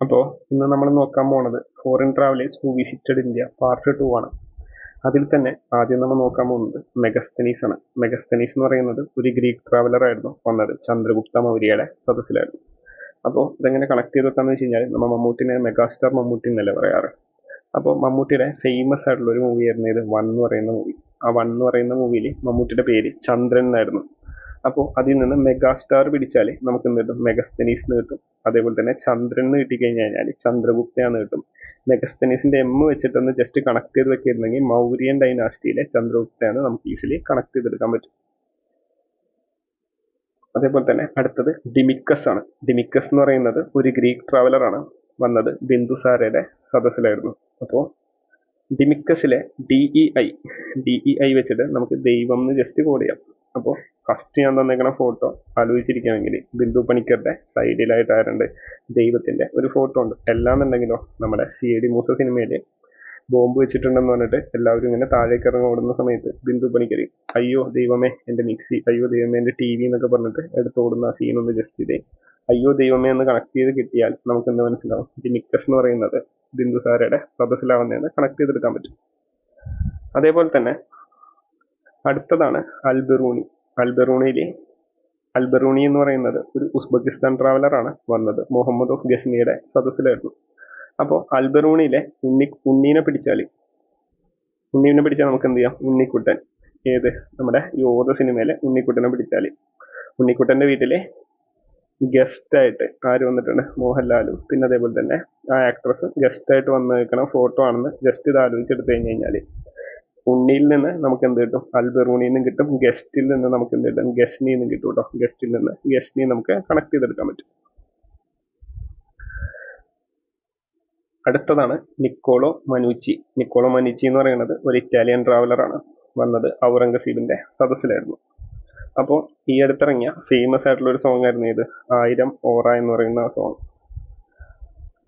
അപ്പോൾ ഇന്ന് നമ്മൾ നോക്കാൻ പോണത് foreign travellers who visited India part 2 ആണ്. അതിൽ തന്നെ ആദ്യം നമ്മൾ നോക്കാൻ പോകുന്നത് മെഗസ്തനീസ് ആണ്. മെഗസ്തനീസ് എന്ന് പറയുന്നത് ഒരു ഗ്രീക്ക് ട്രാവലർ ആയിരുന്നു വന്നത്. ചന്ദ്രഗുപ്ത മൗര്യയുടെ സദസ്സിലായിരുന്നു. അപ്പോൾ ഇതെങ്ങനെ കണക്ട് ചെയ്ത് വെക്കാന്ന് വെച്ച് കഴിഞ്ഞാൽ നമ്മൾ മമ്മൂട്ടിനെ മെഗാസ്റ്റാർ മമ്മൂട്ടി എന്നല്ലേ പറയാറ്. അപ്പോൾ മമ്മൂട്ടിയുടെ ഫേമസ് ആയിട്ടുള്ള ഒരു മൂവി ആയിരുന്നു ഇത് വൺ എന്ന് പറയുന്ന മൂവി. ആ വൺ എന്ന് പറയുന്ന മൂവിയിൽ മമ്മൂട്ടിയുടെ പേര് ചന്ദ്രൻ എന്നായിരുന്നു. അപ്പോൾ അതിൽ നിന്ന് മെഗാസ്റ്റാർ പിടിച്ചാൽ നമുക്ക് എന്ത് കിട്ടും? മെഗസ്തനീസ് എന്ന് കിട്ടും. അതേപോലെ തന്നെ ചന്ദ്രൻ എന്ന് കിട്ടിക്കഴിഞ്ഞാൽ ചന്ദ്രഗുപ്തയാന്ന് കിട്ടും. മെഗസ്തനീസിന്റെ എം വെച്ചിട്ടൊന്ന് ജസ്റ്റ് കണക്ട് ചെയ്ത് വെക്കിയിരുന്നെങ്കിൽ മൗര്യൻ ഡൈനാസ്റ്റിയിലെ ചന്ദ്രഗുപ്തയാണ് നമുക്ക് ഈസിലി കണക്ട് ചെയ്തെടുക്കാൻ പറ്റും. അതേപോലെ തന്നെ അടുത്തത് ഡിമിക്കസ് ആണ്. ഡിമിക്കസ് എന്ന് പറയുന്നത് ഒരു ഗ്രീക്ക് ട്രാവലർ ആണ് വന്നത് ബിന്ദുസാരയുടെ സദസ്സിലായിരുന്നു. അപ്പോൾ ഡിമിക്കസിലെ DEI വെച്ചിട്ട് നമുക്ക് ദൈവം എന്ന് ജസ്റ്റ് കോഡ് ചെയ്യാം. അപ്പോൾ ഫസ്റ്റ് ഞാൻ തന്നേക്കണ ഫോട്ടോ ആലോചിച്ചിരിക്കുകയാണെങ്കിൽ ബിന്ദു പണിക്കരുടെ സൈഡിലായിട്ട് ആരുണ്ട്? ദൈവത്തിന്റെ ഒരു ഫോട്ടോ ഉണ്ട്. എല്ലാന്നുണ്ടെങ്കിലോ നമ്മുടെ CID മൂസ സിനിമയിൽ ബോംബ് വെച്ചിട്ടുണ്ടെന്ന് പറഞ്ഞിട്ട് എല്ലാവരും ഇങ്ങനെ താഴേക്ക് ഇറങ്ങി ഓടുന്ന സമയത്ത് ബിന്ദു പണിക്കർ അയ്യോ ദൈവമേ എൻ്റെ മിക്സി, അയ്യോ ദൈവമേ എൻ്റെ TV എന്നൊക്കെ പറഞ്ഞിട്ട് എടുത്തോടുന്ന ആ സീൻ ഒന്ന് ജസ്റ്റ് ചെയ്തേ. അയ്യോ ദൈവമേ എന്ന് കണക്ട് ചെയ്ത് കിട്ടിയാൽ നമുക്ക് എന്ത് മനസ്സിലാവും? ഡിമിക്കസ് എന്ന് പറയുന്നത് ബിന്ദുസാരയുടെ സദസ്സിലാവുന്നതെന്ന് കണക്ട് ചെയ്തെടുക്കാൻ പറ്റും. അതേപോലെ തന്നെ അടുത്തതാണ് അൽബറൂണി. അൽബറൂണി എന്ന് പറയുന്നത് ഒരു ഉസ്ബെക്കിസ്ഥാൻ ട്രാവലർ ആണ് വന്നത്. മുഹമ്മദ് ഓഫ് ഗസ്നിയുടെ സദസ്സിലായിരുന്നു. അപ്പോൾ അൽബറൂണിയിലെ ഉണ്ണീനെ പിടിച്ചാൽ നമുക്ക് എന്ത് ചെയ്യാം? ഉണ്ണിക്കുട്ടൻ, ഏത് നമ്മുടെ യോധ സിനിമയിലെ ഉണ്ണിക്കുട്ടനെ പിടിച്ചാൽ ഉണ്ണിക്കുട്ടന്റെ വീട്ടിലെ ഗസ്റ്റ് ആയിട്ട് ആര് വന്നിട്ടുണ്ട്? മോഹൻലാലും പിന്നെ അതേപോലെ തന്നെ ആ ആക്ട്രസ് ഗസ്റ്റ് ആയിട്ട് വന്ന് നിൽക്കണ ഫോട്ടോ ആണെന്ന് ജസ്റ്റ് ഇത് ആലോചിച്ചെടുത്തു കഴിഞ്ഞാൽ ഉണ്ണിയിൽ നിന്ന് നമുക്ക് എന്ത് കിട്ടും? അൽബറൂണിയിൽ നിന്നും കിട്ടും. ഗസ്റ്റിൽ നിന്ന് നമുക്ക് എന്ത് കിട്ടും? ഗസ്നിയിൽ നിന്നും കിട്ടും കേട്ടോ. ഗസ്റ്റിൽ നിന്ന് ഗസ്നി നമുക്ക് കണക്ട് ചെയ്തെടുക്കാൻ പറ്റും. അടുത്തതാണ് നിക്കോളോ മനുച്ചി. എന്ന് പറയുന്നത് ഒരു ഇറ്റാലിയൻ ട്രാവലർ ആണ് വന്നത് ഔറംഗസീബിന്റെ സദസ്സിലായിരുന്നു. അപ്പോൾ ഈ അടുത്തിറങ്ങിയ ഫേമസ് ആയിട്ടുള്ള ഒരു സോങ് ആയിരുന്നു ഇത് 1000 ഓറ എന്ന് പറയുന്ന ആ സോങ്.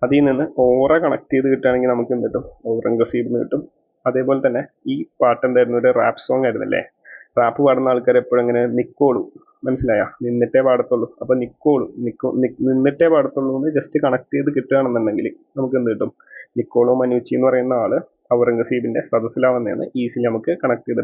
അതിൽ നിന്ന് ഓറ കണക്ട് ചെയ്ത് കിട്ടുകയാണെങ്കിൽ നമുക്ക് എന്ത് കിട്ടും? ഔറംഗസീബ് കിട്ടും. അതേപോലെ തന്നെ ഈ പാട്ട് എന്തായിരുന്നു? ഒരു റാപ്പ് സോങ് ആയിരുന്നല്ലേ. റാപ്പ് പാടുന്ന ആൾക്കാർ എപ്പോഴും ഇങ്ങനെ നിക്കോളൂ, മനസ്സിലായ? നിന്നിട്ടേ പാടത്തുള്ളൂ. അപ്പൊ നിന്നിട്ടേ പാടത്തുള്ളൂ എന്ന് ജസ്റ്റ് കണക്ട് ചെയ്ത് കിട്ടുകയാണെന്നുണ്ടെങ്കിൽ നമുക്ക് എന്ത് കിട്ടും? നിക്കോളോ മനുച്ചി എന്ന് പറയുന്ന ആള് ഔറംഗസീബിന്റെ സദസ്സിലാവുന്നതാണ് ഈസിലി നമുക്ക് കണക്ട് ചെയ്തെടുക്കാം.